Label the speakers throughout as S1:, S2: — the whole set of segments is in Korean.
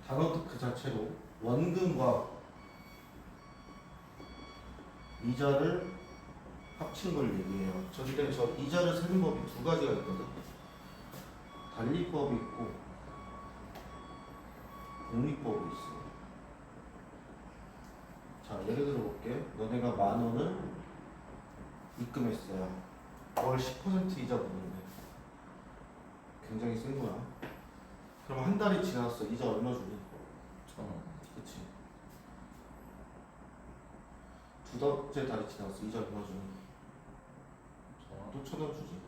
S1: 단어 그 자체로 원금과 이자를 합친 걸 얘기해요. 근데 저 이자를 세는 법이 두 가지가 있거든. 달리법이 있고 공리법이 있어. 자, 예를 들어 볼게. 너네가 10,000원을 입금했어요. 월 10% 이자 부는데 굉장히 센 거야. 그럼 한 달이 지났어. 이자 얼마 주니?
S2: 1,000원.
S1: 그치. 두 달째 달이 지났어. 이자 얼마 주니?
S2: 1,000원.
S1: 또 1,000원 주지.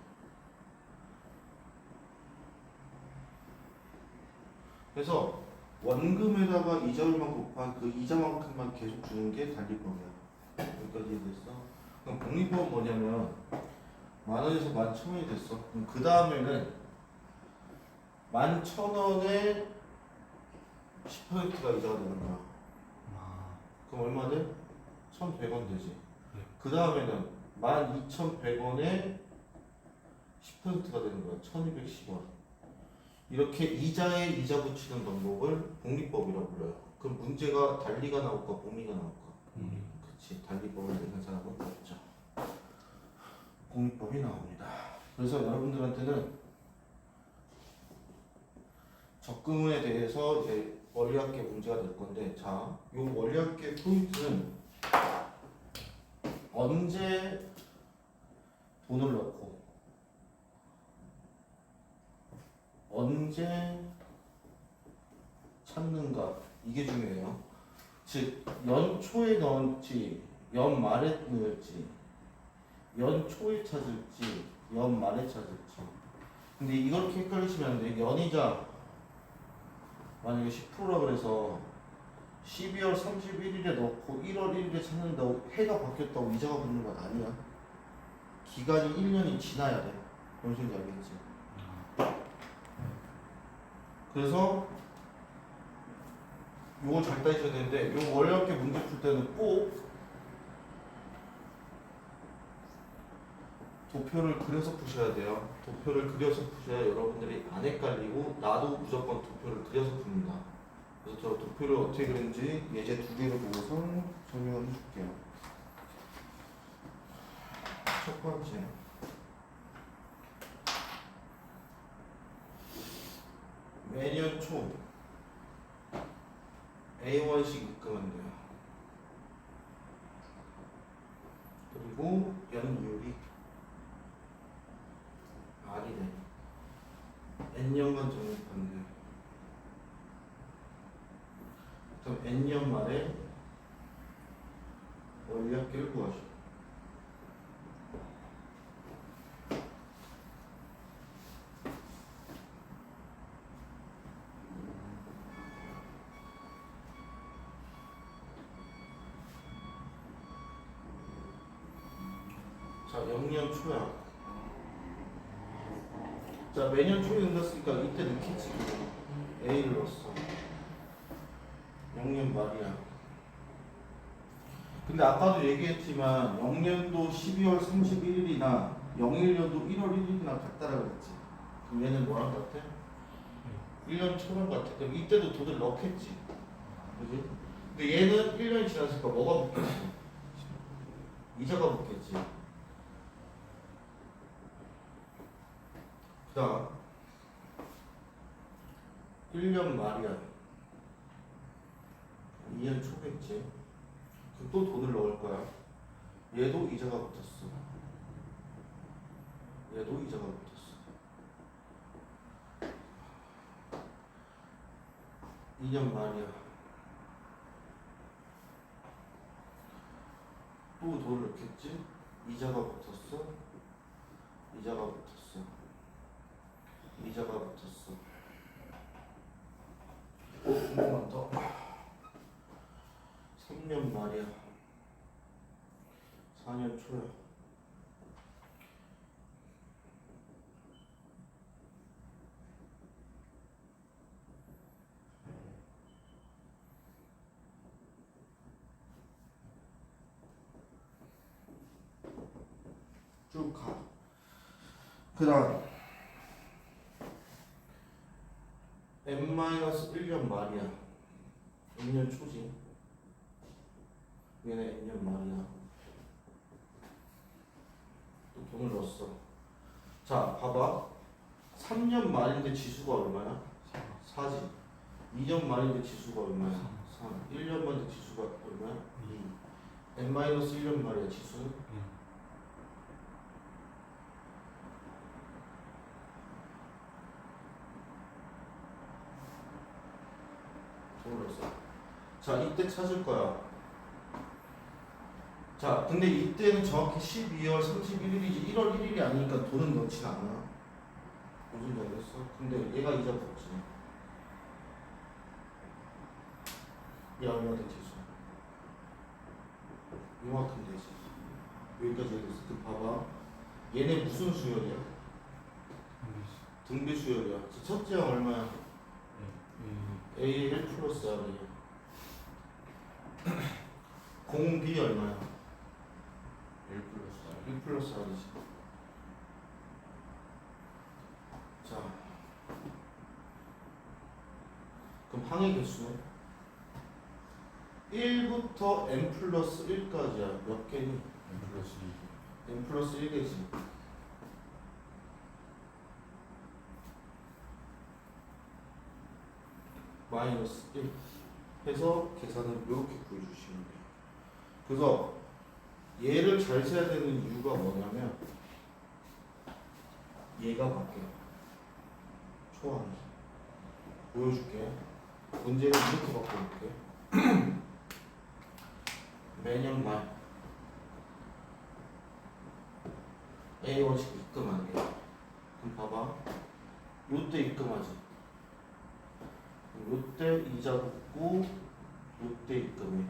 S1: 그래서 원금에다가 이자율만 곱한 그 이자만큼만 계속 주는 게 달리법이야. 여기까지 이해됐어? 그럼 복리법은 뭐냐면 10,000원에서 11,000원이 됐어. 그럼 그 다음에는 11,000원에 10%가 이자가 되는 거야. 그럼 얼마 돼? 1,100원 되지. 그 다음에는 12,100원에 10%가 되는 거야. 1,210원. 이렇게 이자에 이자 붙이는 방법을 복리법이라고 불러요. 그럼 문제가 달리가 나올까 복리가 나올까? 그치. 달리법을 내는 사람은 없죠. 복리법이 나옵니다. 그래서 여러분들한테는 적금에 대해서 이제 원리학계 문제가 될 건데, 자, 요 원리학계 포인트는 언제 돈을 넣고 언제 찾는가, 이게 중요해요. 즉 연초에 넣을지 연말에 넣을지, 연초에 찾을지 연말에 찾을지. 근데 이렇게 헷갈리시면 안 돼. 연이자 만약에 10%라 그래서 12월 31일에 넣고 1월 1일에 찾는다고 해가 바뀌었다고 이자가 붙는 건 아니야. 기간이 1년이 지나야 돼. 뭔 소리인지 알겠지? 그래서 요걸 잘 따지셔야 되는데, 요 원리학계 문제 풀 때는 꼭 도표를 그려서 푸셔야 돼요. 도표를 그려서 푸셔야 여러분들이 안 헷갈리고, 나도 무조건 도표를 그려서 풉니다. 그래서 저 도표를 어떻게 그렸는지 예제 2개를 보고서 설명을 해줄게요. 첫 번째, 매년 초 A1씩 입금한대요. 그리고 연이율이 R이래. N년간 적립한대요. 그럼 N년 말에 원리학계를 구하셔. 자, 0년 초야. 자, 매년 초에 넣었으니까 이때 넣겠지. A를 넣었어. 0년 말이야. 근데 아까도 얘기했지만 0년도 12월 31일이나 01년도 1월 1일이나 같다라고 그랬지. 그럼 얘는 뭐랑 같아? 1년 초랑 같아. 그럼 이때도 돈을 넣겠지. 그지? 근데 얘는 1년이 지났으니까 뭐가 붙겠지? 이자가 붙겠지. 그 다음 1년 말이야. 2년 초겠지. 그럼 또 돈을 넣을 거야. 얘도 이자가 붙었어. 얘도 이자가 붙었어. 2년 말이야. 또 돈을 넣겠지. 이자가 붙었어. 이자가 붙었어. 이자가 붙었어. 한 번만 더. 3년 말이야. 4년 초야. 쭉 가. 그 다음 N-1년 말이야. N년 초지. 얘네 N년 말이야. 또 돈을 넣었어. 자, 봐봐. 3년 말인데 지수가 얼마야? 4지. 2년 말인데 지수가 얼마야? 3. 1년 말인데 지수가 얼마야? 2. N-1년 말이야, 지수. 돈을 넣었어. 자, 이때 찾을 거야. 자, 근데 이때는 정확히 12월 31일이지 1월 1일이 아니니까 돈은 넣진 않아. 무슨 말이겠어? 근데 얘가 이자 붙지. 얘 얼마 돼 지수? 이만큼 되지. 여기까지 해야겠어. 그 봐봐. 얘네 무슨 수열이야? 등비 수열이야. 첫째 항 얼마야? A 1 플러스 R이야. 공 B 얼마야?
S2: 1 플러스
S1: 1 플러스 R이지. 자, 그럼 항의 개수는 1부터 n 플러스 1까지야. 몇 개니?
S2: N 플러스 2.
S1: n 플러스 1개지. 마이너스 1 해서 계산을 이렇게 구해주시면 돼요. 그래서 얘를 잘 세야 되는 이유가 뭐냐면 얘가 바뀌어. 초항이. 보여줄게. 문제를 이렇게 바꿔볼게. 매년 말 A1씩 입금하게. 그럼 봐봐. 요때 입금하지. 요때 이자 붙고 요때 입금해.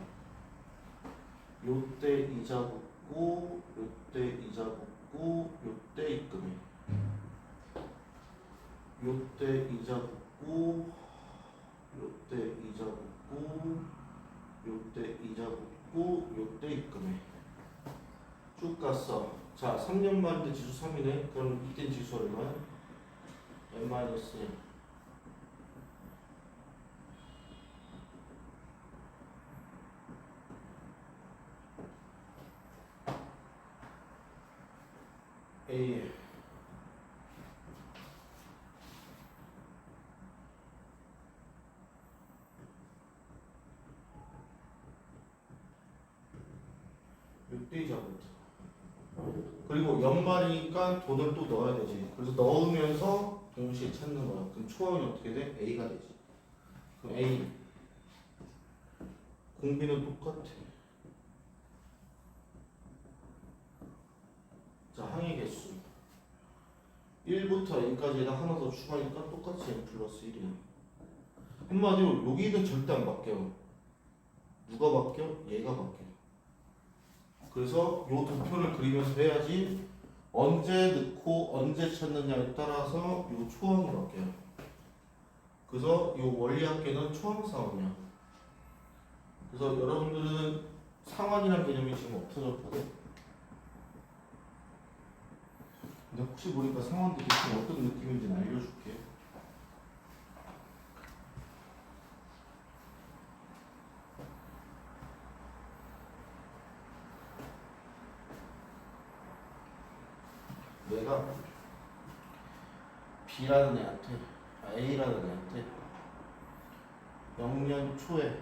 S1: 요때 이자 붙고 요때 이자 붙고 요때 입금해. 요때 이자 붙고 요때 이자 붙고 요때 이자 붙고 요때 입금해. 쭉 갔어. 자, 3년 만인데 지수 3이네. 그럼 이때 지수 얼마야? n-1. A 요때 이자부터. 그리고 연말이니까 돈을 또 넣어야 되지. 그래서 넣으면서 동시에 찾는 거야. 그럼 초항이 어떻게 돼? A가 되지. 그럼 A 공비는 똑같아. 자, 항의 개수 1부터 n까지에다 하나 더 추가하니까 똑같이 n 플러스 1이야. 한마디로 여기는 절대 안 바뀌어. 누가 바뀌어? 얘가 바뀌어. 그래서 요 도표를 그리면서 해야지 언제 넣고 언제 찾느냐에 따라서 요 초항이 바뀌어요. 그래서 요 원리학계는 초항 상환이야. 그래서 여러분들은 상환이라는 개념이 지금 없어졌거든. 근데 혹시 모르니까 상환도 대충 어떤 느낌인지 알려줄게. 내가 B라는 애한테, A라는 애한테 0년 초에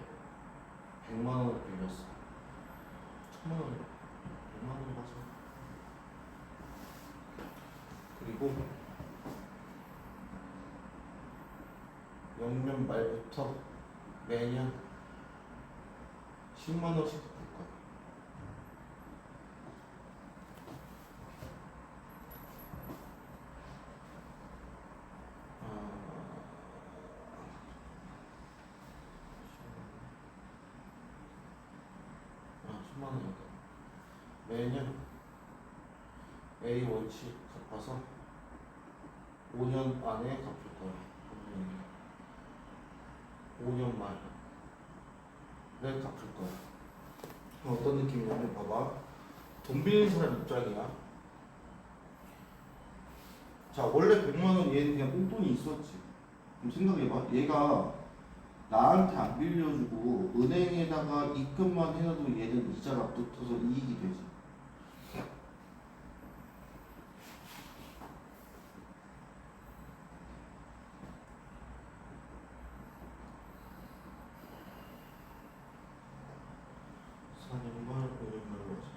S1: 100만 원을 빌렸어. 1000만 원, 100만 원 가져. 그리고 0년 말부터 매년 10만 원씩 갚을 거야. 아, 10만 원이니까 매년 A 원칙 갚아서 5년 안에 갚을 거야. 5년 말에 갚을 거야. 그럼 어떤 느낌이냐면 봐봐. 돈 빌리는 사람 입장이야. 자, 원래 100만 원 얘는 그냥 꽁돈이 있었지. 그럼 생각해봐. 얘가 나한테 안 빌려주고 은행에다가 입금만 해놔도 얘는 이자가 붙어서 이익이 되지. 사년말, 5년말로 하자.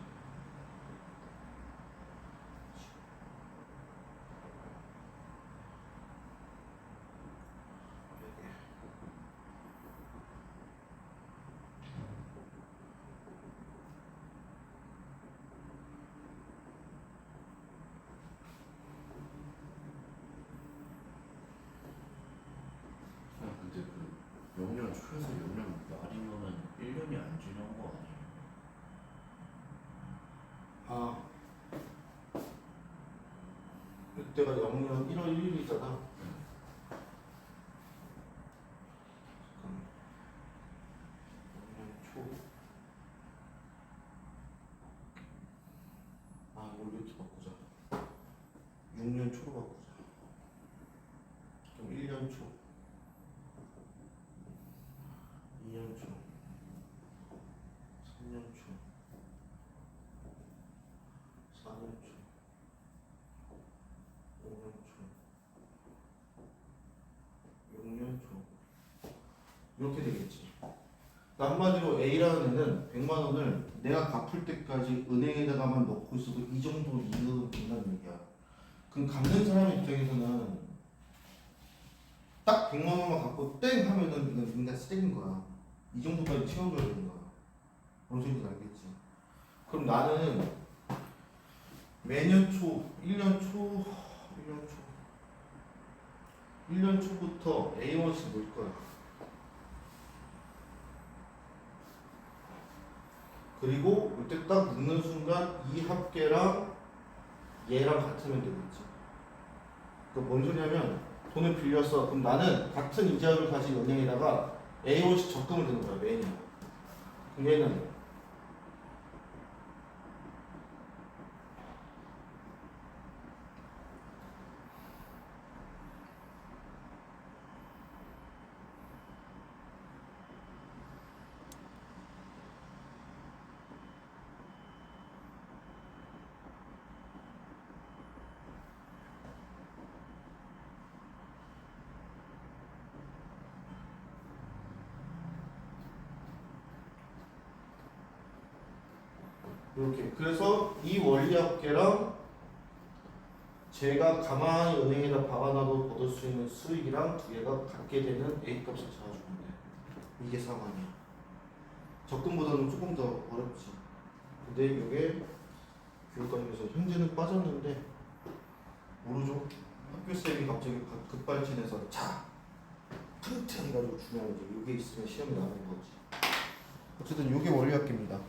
S2: 근데 그 0년 초에서 0년 말이면은 1년이 안 지난 거 아니에요?
S1: 아, 이때가 0년 1월 1일이잖아. 잠깐만. 0년 초. 아, 이걸 이렇게 바꾸자. 6년 초로 바꾸자. 그럼 1년 초. 2년 초. 3년 초. 4년 초. 5년 초. 6년 초. 이렇게 되겠지. 한마디로 A라는 애는 100만 원을 내가 갚을 때까지 은행에다가만 넣고 있어도 이 정도 이익은 된다는 얘기야. 그럼 갚는 사람 입장에서는 딱 100만 원만 갚고 땡 하면은 이건 인간 쓰레기인 거야. 이 정도까지 채워줘야 되는 거야. 어느 정도 알겠지? 그럼 나는 매년 초, 1년 초, 1년 초부터 A1씩 넣을 거야. 그리고 이때 딱 묶는 순간 이 합계랑 얘랑 같으면 되겠지. 그 뭔 소리냐면 돈을 빌렸어. 그럼 나는 같은 이자율을 가진 은행에다가 A1씩 적금을 드는 거야 매년. 그럼 얘는 이렇게. 그래서 이 원리 합계랑 제가 가만히 은행에다 박아놔도 얻을 수 있는 수익이랑 두 개가 같게 되는 A값을 찾아주면 돼. 이게 상황이야. 적금보다는 조금 더 어렵지. 근데 이게 교육과정에서 현재는 빠졌는데 모르죠. 학교쌤이 갑자기 급발진해서 자 튼튼 해가지고 중요한 게 이게 있으면 시험에 나오는 거지. 어쨌든 이게 원리 합계입니다.